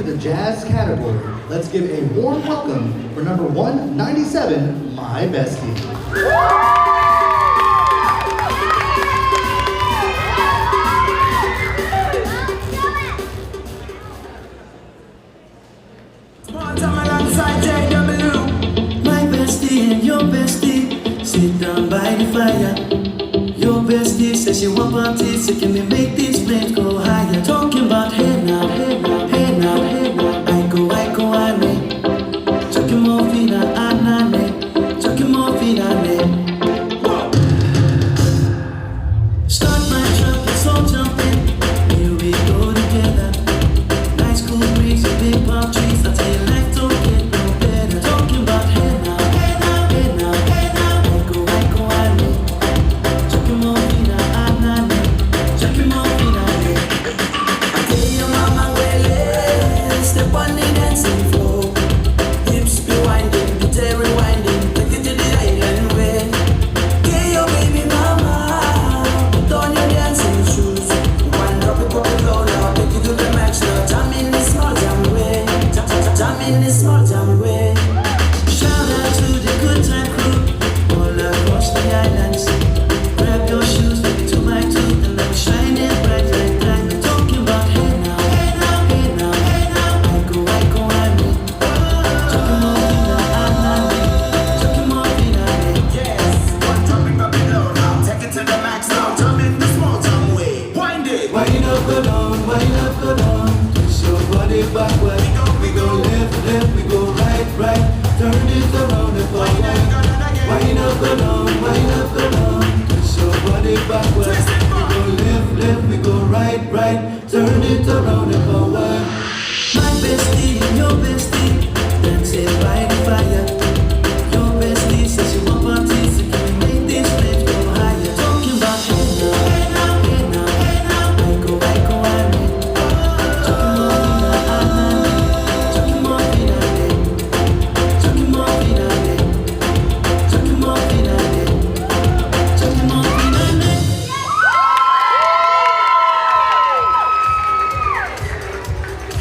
the jazz category. Let's give a warm welcome for number 197, My Bestie. And your bestie sit down by the fire. Your bestie says she want parties, so can we make these flames go higher? Talking about hey now, hey now, hey now, hey now. I go, I ne. Chucking more fina, ne. Chucking more fina, ne. Start my truck, let's all jump in. Here we go together. Nice cool breeze and big palm trees. I tell you life don't get no better. Talking about hey now. Backward. We go left, we go right, turn it around and forward. Wind up, go down, twist your body backward. We go left, we go right, turn it around and forward. My bestie and your bestie.